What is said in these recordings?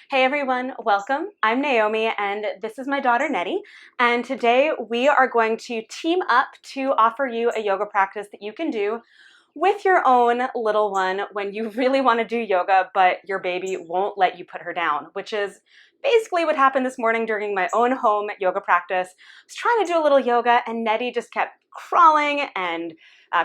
Hey everyone, welcome. I'm Naomi and this is my daughter Nettie, and today we are going to team up to offer you a yoga practice that you can do with your own little one when you really want to do yoga but your baby won't let you put her down, which is basically what happened this morning during my own home yoga practice. I was trying to do a little yoga and Nettie just kept crawling and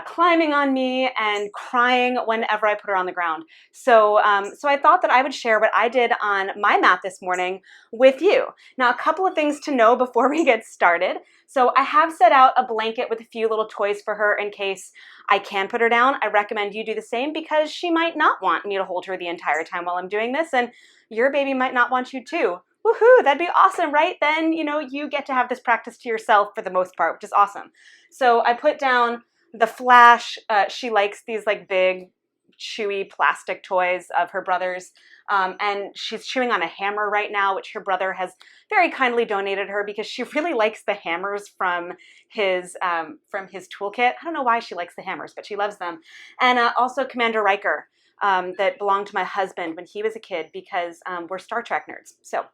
climbing on me and crying whenever I put her on the ground. So I thought that I would share what I did on my mat this morning with you. Now, a couple of things to know before we get started. So I have set out a blanket with a few little toys for her in case I can put her down. I recommend you do the same because she might not want me to hold her the entire time while I'm doing this, and your baby might not want you to. Woohoo, that'd be awesome, right? Then, you get to have this practice to yourself for the most part, which is awesome. So I put down the Flash. She likes these like big, chewy plastic toys of her brother's, and she's chewing on a hammer right now, which her brother has very kindly donated her because she really likes the hammers from his toolkit. I don't know why she likes the hammers, but she loves them. And also Commander Riker, that belonged to my husband when he was a kid because we're Star Trek nerds. So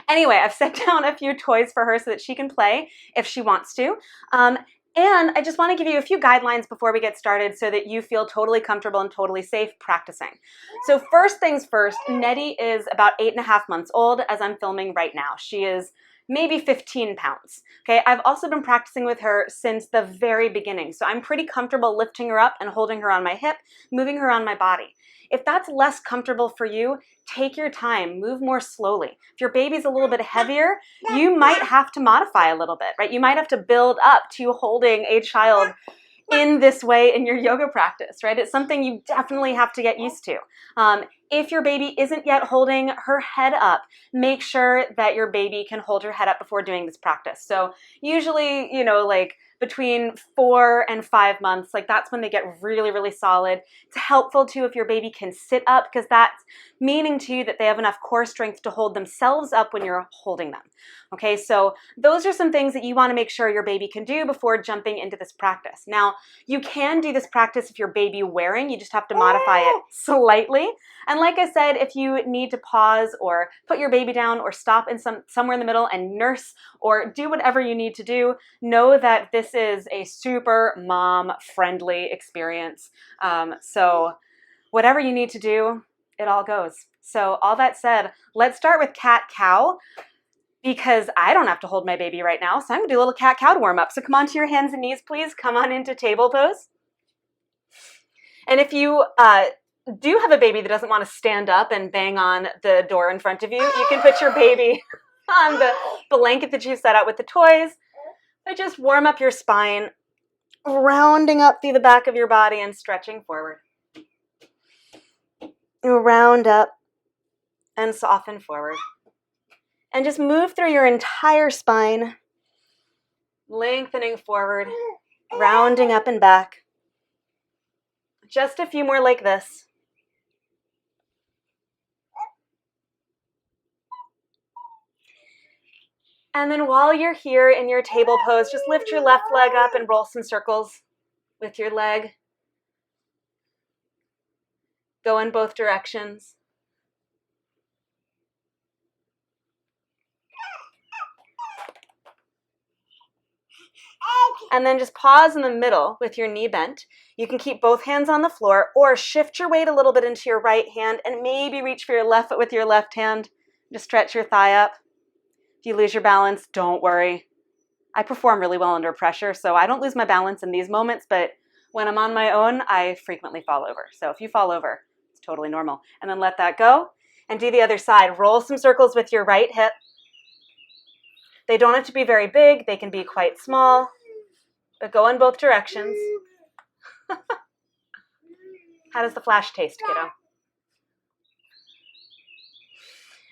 anyway, I've set down a few toys for her so that she can play if she wants to. And I just want to give you a few guidelines before we get started so that you feel totally comfortable and totally safe practicing. So first things first, Nettie is about 8.5 months old as I'm filming right now. She is maybe 15 pounds. Okay, I've also been practicing with her since the very beginning. So I'm pretty comfortable lifting her up and holding her on my hip, moving her on my body. If that's less comfortable for you, take your time, move more slowly. If your baby's a little bit heavier, you might have to modify a little bit, right? You might have to build up to holding a child in this way in your yoga practice, right? It's something you definitely have to get used to. If your baby isn't yet holding her head up, make sure that your baby can hold her head up before doing this practice. So usually, like between 4 and 5 months, like that's when they get really, really solid. It's helpful too if your baby can sit up because that's meaning to you that they have enough core strength to hold themselves up when you're holding them. Okay, so those are some things that you want to make sure your baby can do before jumping into this practice. Now, you can do this practice if you're baby wearing, you just have to modify it slightly. And like I said, if you need to pause or put your baby down or stop in somewhere in the middle and nurse or do whatever you need to do, know that this is a super mom-friendly experience. So whatever you need to do, it all goes. So all that said, let's start with cat-cow because I don't have to hold my baby right now. So I'm gonna do a little cat-cow warm up. So come onto your hands and knees, please. Come on into table pose. And if you do have a baby that doesn't want to stand up and bang on the door in front of you, you can put your baby on the blanket that you set out with the toys. But just warm up your spine, rounding up through the back of your body and stretching forward. Round up and soften forward. And just move through your entire spine, lengthening forward, rounding up and back. Just a few more like this. And then while you're here in your table pose, just lift your left leg up and roll some circles with your leg. Go in both directions. And then just pause in the middle with your knee bent. You can keep both hands on the floor or shift your weight a little bit into your right hand and maybe reach for your left foot with your left hand. Just stretch your thigh up. If you lose your balance, don't worry. I perform really well under pressure, so I don't lose my balance in these moments, but when I'm on my own, I frequently fall over. So if you fall over, it's totally normal. And then let that go and do the other side. Roll some circles with your right hip. They don't have to be very big. They can be quite small, but go in both directions. How does the Flash taste, kiddo?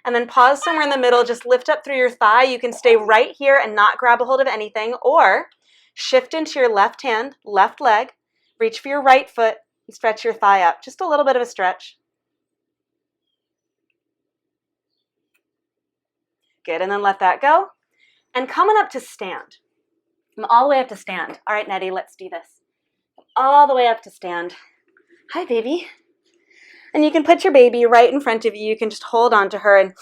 And then pause somewhere in the middle. Just lift up through your thigh. You can stay right here and not grab a hold of anything, or shift into your left hand, left leg, reach for your right foot, and stretch your thigh up. Just a little bit of a stretch. Good, and then let that go. And coming up to stand. I'm all the way up to stand. All right, Nettie, let's do this. All the way up to stand. Hi, baby. And you can put your baby right in front of you. You can just hold on to her. And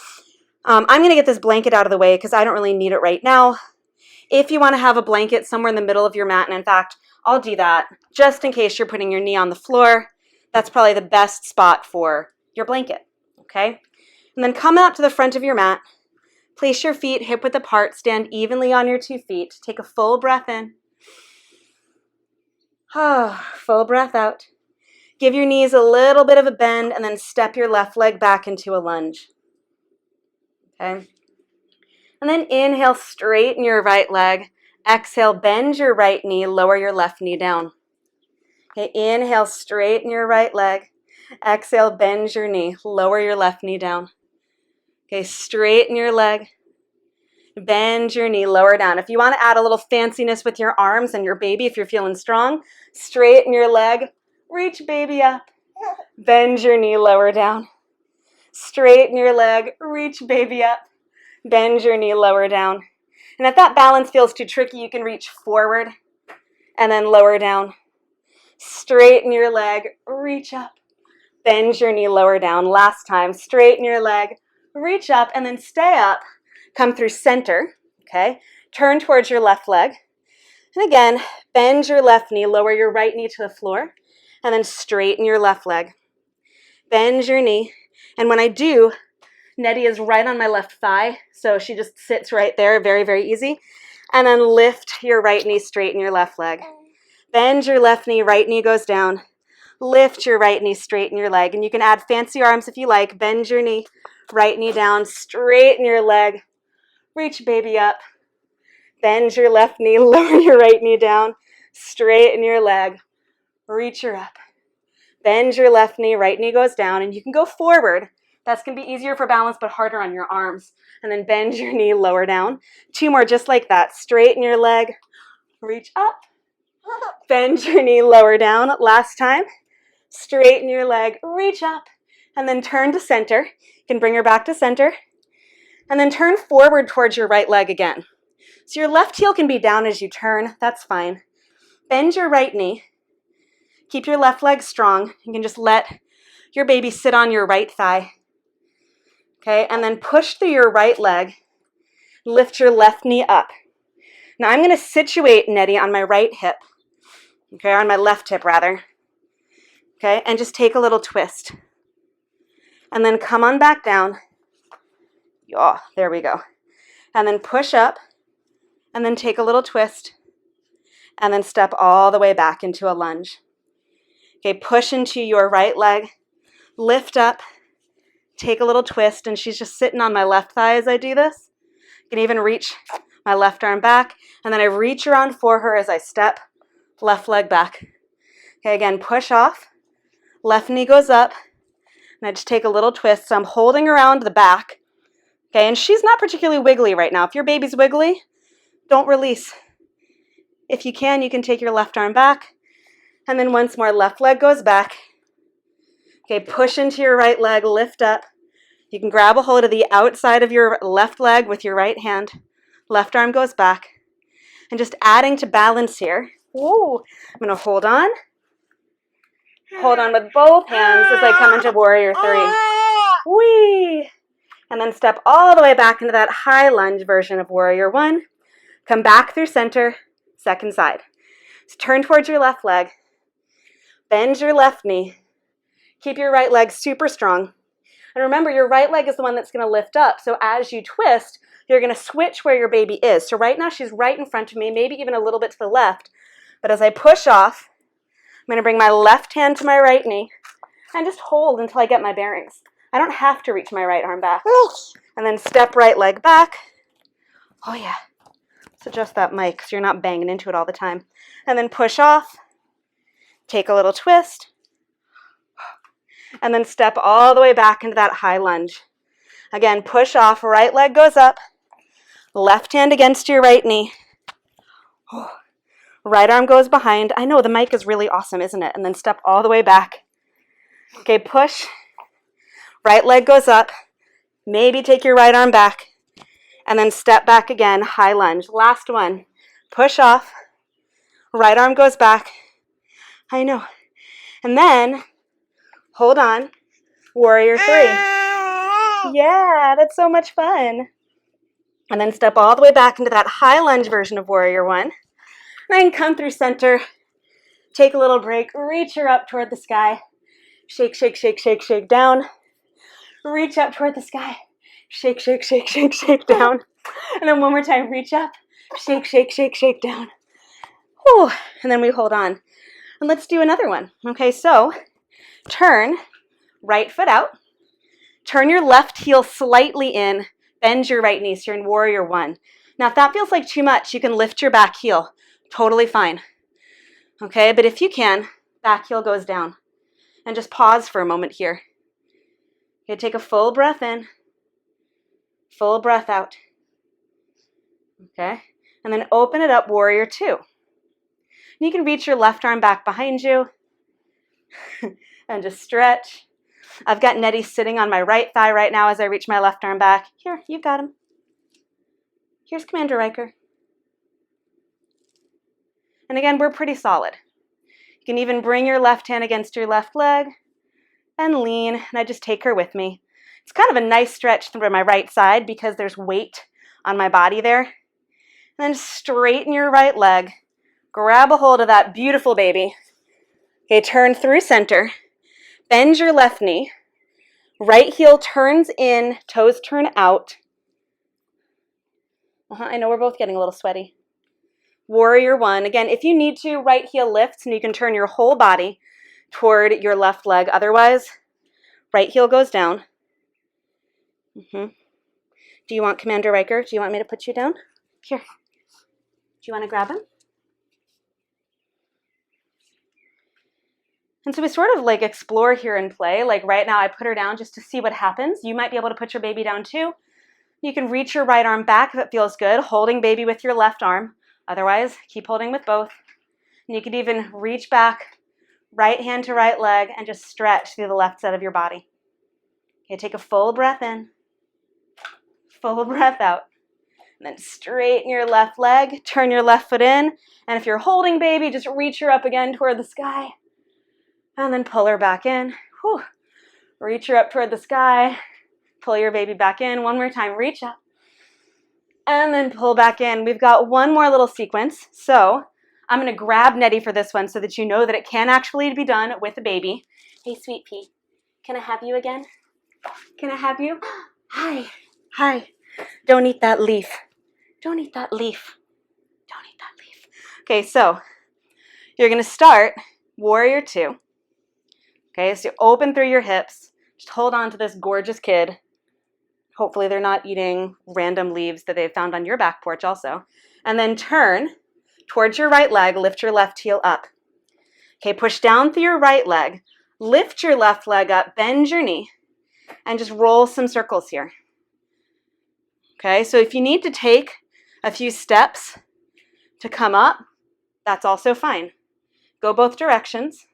I'm going to get this blanket out of the way because I don't really need it right now. If you want to have a blanket somewhere in the middle of your mat, and in fact, I'll do that just in case you're putting your knee on the floor. That's probably the best spot for your blanket, okay? And then come out to the front of your mat. Place your feet hip width apart. Stand evenly on your 2 feet. Take a full breath in. Full breath out. Give your knees a little bit of a bend and then step your left leg back into a lunge. Okay? And then inhale, straighten your right leg. Exhale, bend your right knee, lower your left knee down. Okay, inhale, straighten your right leg. Exhale, bend your knee, lower your left knee down. Okay, straighten your leg. Bend your knee, lower down. If you want to add a little fanciness with your arms and your baby, if you're feeling strong, straighten your leg, reach baby up. Bend your knee, lower down. Straighten your leg, reach baby up. Bend your knee, lower down. And if that balance feels too tricky, you can reach forward and then lower down. Straighten your leg, reach up. Bend your knee, lower down. Last time, straighten your leg, reach up, and then stay up. Come through center, okay? Turn towards your left leg. And again, bend your left knee, lower your right knee to the floor, and then straighten your left leg. Bend your knee. And when I do, Nettie is right on my left thigh, so she just sits right there, very, very easy. And then lift your right knee, straighten your left leg. Bend your left knee, right knee goes down. Lift your right knee, straighten your leg. And you can add fancy arms if you like. Bend your knee, right knee down, straighten your leg. Reach baby up. Bend your left knee, lower your right knee down. Straighten your leg. Reach her up. Bend your left knee, right knee goes down. And you can go forward. That's going to be easier for balance, but harder on your arms. And then bend your knee, lower down. 2 more just like that. Straighten your leg. Reach up. Bend your knee, lower down. Last time. Straighten your leg. Reach up. And then turn to center. You can bring her back to center. And then turn forward towards your right leg again. So your left heel can be down as you turn. That's fine. Bend your right knee. Keep your left leg strong. You can just let your baby sit on your right thigh. Okay, and then push through your right leg. Lift your left knee up. Now I'm going to situate Nettie on my right hip. Okay, on my left hip rather. Okay, and just take a little twist. And then come on back down. Oh, there we go. And then push up. And then take a little twist. And then step all the way back into a lunge. Okay, push into your right leg. Lift up. Take a little twist, and she's just sitting on my left thigh as I do this. You can even reach my left arm back, and then I reach around for her as I step, left leg back. Okay, again, push off, left knee goes up, and I just take a little twist. So I'm holding around the back, okay, and she's not particularly wiggly right now. If your baby's wiggly, don't release. If you can take your left arm back, and then once more, left leg goes back. Okay, push into your right leg, lift up. You can grab a hold of the outside of your left leg with your right hand. Left arm goes back. And just adding to balance here. Whoa, I'm going to hold on. Hold on with both hands as I come into warrior 3. Whee! And then step all the way back into that high lunge version of warrior 1. Come back through center, second side. So turn towards your left leg. Bend your left knee. Keep your right leg super strong. And remember, your right leg is the one that's going to lift up. So as you twist, you're going to switch where your baby is. So right now she's right in front of me, maybe even a little bit to the left. But as I push off, I'm going to bring my left hand to my right knee and just hold until I get my bearings. I don't have to reach my right arm back. And then step right leg back. Oh yeah. Let's adjust that mic so you're not banging into it all the time. And then push off. Take a little twist. And then step all the way back into that high lunge. Again, push off, right leg goes up, left hand against your right knee. Right arm goes behind. I know the mic is really awesome, isn't it? And then step all the way back. Okay, push. Right leg goes up. Maybe take your right arm back. And then step back again, high lunge. Last one. Push off. Right arm goes back. I know. And then hold on. Warrior 3. Yeah, that's so much fun. And then step all the way back into that high lunge version of Warrior 1. And then come through center. Take a little break. Reach her up toward the sky. Shake, shake, shake, shake, shake down. Reach up toward the sky. Shake, shake, shake, shake, shake down. And then one more time, reach up. Shake, shake, shake, shake down. Whew. And then we hold on. And let's do another one. Okay, so turn right foot out. Turn your left heel slightly in. Bend your right knee. So you're in Warrior 1. Now, if that feels like too much, you can lift your back heel. Totally fine. Okay, but if you can, back heel goes down. And just pause for a moment here. Okay, take a full breath in. Full breath out. Okay, and then open it up, Warrior 2. And you can reach your left arm back behind you and just stretch. I've got Nettie sitting on my right thigh right now as I reach my left arm back. Here, you got him. Here's Commander Riker. And again, we're pretty solid. You can even bring your left hand against your left leg and lean, and I just take her with me. It's kind of a nice stretch through my right side because there's weight on my body there. And then straighten your right leg. Grab a hold of that beautiful baby. Okay, turn through center. Bend your left knee. Right heel turns in, toes turn out. I know we're both getting a little sweaty. Warrior 1. Again, if you need to, right heel lifts and you can turn your whole body toward your left leg. Otherwise, right heel goes down. Do you want Commander Riker? Do you want me to put you down? Here. Do you want to grab him? And so we sort of like explore here and play. Like right now I put her down just to see what happens. You might be able to put your baby down too. You can reach your right arm back if it feels good, holding baby with your left arm. Otherwise, keep holding with both. And you could even reach back, right hand to right leg, and just stretch through the left side of your body. Okay, take a full breath in, full breath out. And then straighten your left leg, turn your left foot in, and if you're holding baby, just reach her up again toward the sky. And then pull her back in. Whew. Reach her up toward the sky. Pull your baby back in. One more time, reach up. And then pull back in. We've got one more little sequence. So I'm going to grab Nettie for this one so that you know that it can actually be done with a baby. Hey, sweet pea, can I have you again? Can I have you? Hi. Hi. Don't eat that leaf. Don't eat that leaf. Don't eat that leaf. Okay, so you're going to start Warrior 2. Okay, so you open through your hips. Just hold on to this gorgeous kid. Hopefully they're not eating random leaves that they've found on your back porch also. And then turn towards your right leg, lift your left heel up. Okay, push down through your right leg, lift your left leg up, bend your knee, and just roll some circles here. Okay, so if you need to take a few steps to come up, that's also fine. Go both directions,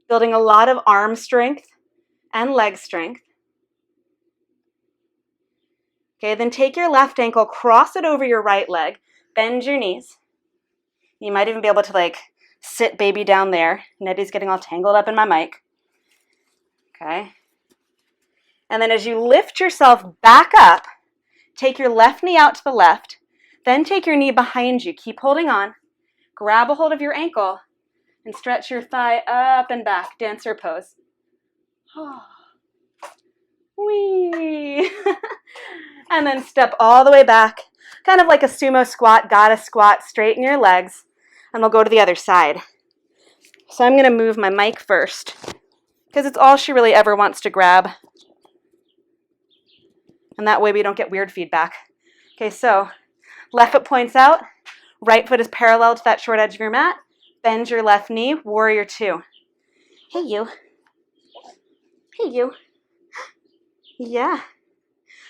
building a lot of arm strength and leg strength. Okay, then take your left ankle, cross it over your right leg, bend your knees. You might even be able to like sit baby down there. Nettie's getting all tangled up in my mic. Okay. And then as you lift yourself back up, take your left knee out to the left, then take your knee behind you. Keep holding on. Grab a hold of your ankle and stretch your thigh up and back, dancer pose. Whee! And then step all the way back, kind of like a sumo squat, goddess squat, straighten your legs, and we'll go to the other side. So I'm gonna move my mic first, because it's all she really ever wants to grab. And that way we don't get weird feedback. Okay, so left foot points out, right foot is parallel to that short edge of your mat, bend your left knee, Warrior 2. Hey you. Hey you. Yeah.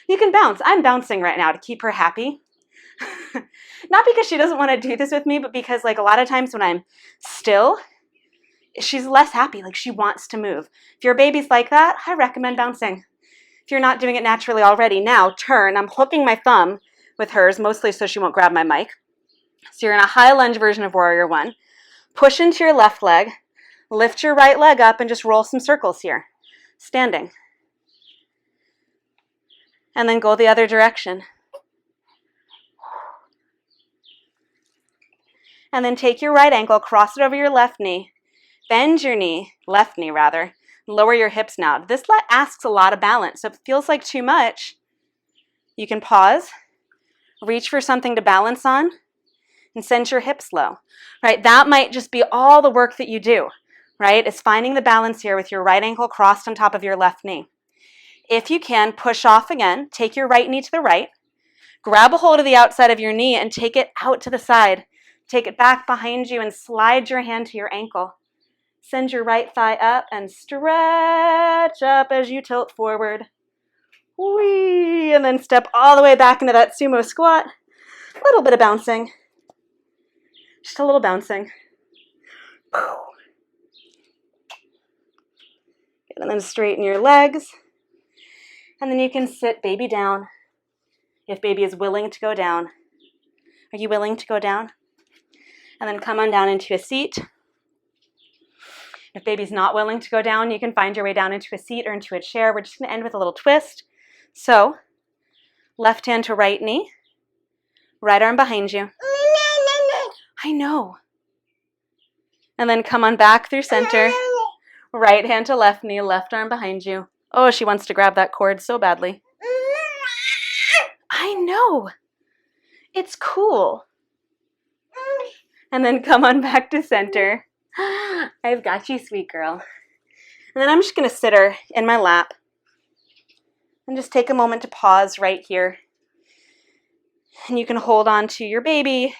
You can bounce. I'm bouncing right now to keep her happy. Not because she doesn't want to do this with me, but because like a lot of times when I'm still, she's less happy. Like she wants to move. If your baby's like that, I recommend bouncing. If you're not doing it naturally already, now turn. I'm hooking my thumb with hers, mostly so she won't grab my mic. So you're in a high lunge version of Warrior 1. Push into your left leg, lift your right leg up, and just roll some circles here. standing. And then go the other direction. And then take your right ankle, cross it over your left knee, bend your knee, left knee rather, lower your hips now. This asks a lot of balance, so if it feels like too much, you can pause, reach for something to balance on, and send your hips low, right? That might just be all the work that you do, right? Is finding the balance here with your right ankle crossed on top of your left knee. If you can, push off again, take your right knee to the right, grab a hold of the outside of your knee and take it out to the side. Take it back behind you and slide your hand to your ankle. Send your right thigh up and stretch up as you tilt forward. Whee! And then step all the way back into that sumo squat. A little bit of bouncing. Just a little bouncing. And then straighten your legs. And then you can sit baby down if baby is willing to go down. Are you willing to go down? And then come on down into a seat. If baby's not willing to go down, you can find your way down into a seat or into a chair. We're just going to end with a little twist. So, left hand to right knee, right arm behind you. I know. And then come on back through center. Right hand to left knee, left arm behind you. Oh, she wants to grab that cord so badly. I know. It's cool. And then come on back to center. I've got you, sweet girl. And then I'm just going to sit her in my lap and just take a moment to pause right here. And you can hold on to your baby.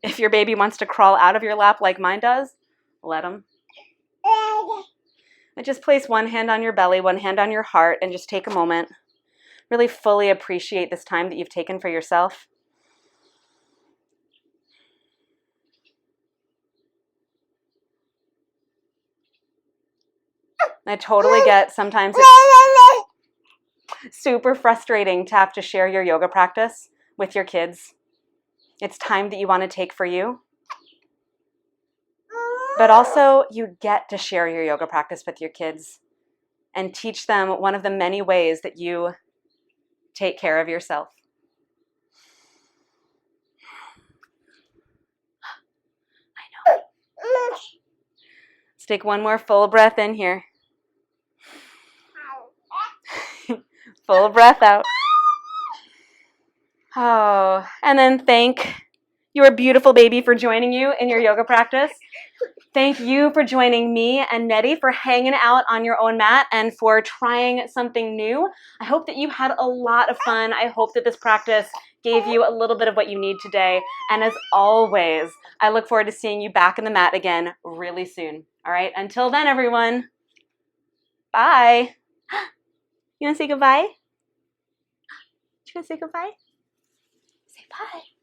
If your baby wants to crawl out of your lap like mine does, let him. And just place one hand on your belly, one hand on your heart, and just take a moment. Really fully appreciate this time that you've taken for yourself. I totally get sometimes it's super frustrating to have to share your yoga practice with your kids. It's time that you want to take for you. But also, you get to share your yoga practice with your kids and teach them one of the many ways that you take care of yourself. I know. Let's take one more full breath in here. Full breath out. Oh, and then thank your beautiful baby for joining you in your yoga practice. Thank you for joining me and Nettie for hanging out on your own mat and for trying something new. I hope that you had a lot of fun. I hope that this practice gave you a little bit of what you need today. And as always, I look forward to seeing you back in the mat again really soon. All right, until then, everyone, bye. You want to say goodbye? You want to say goodbye? Say bye.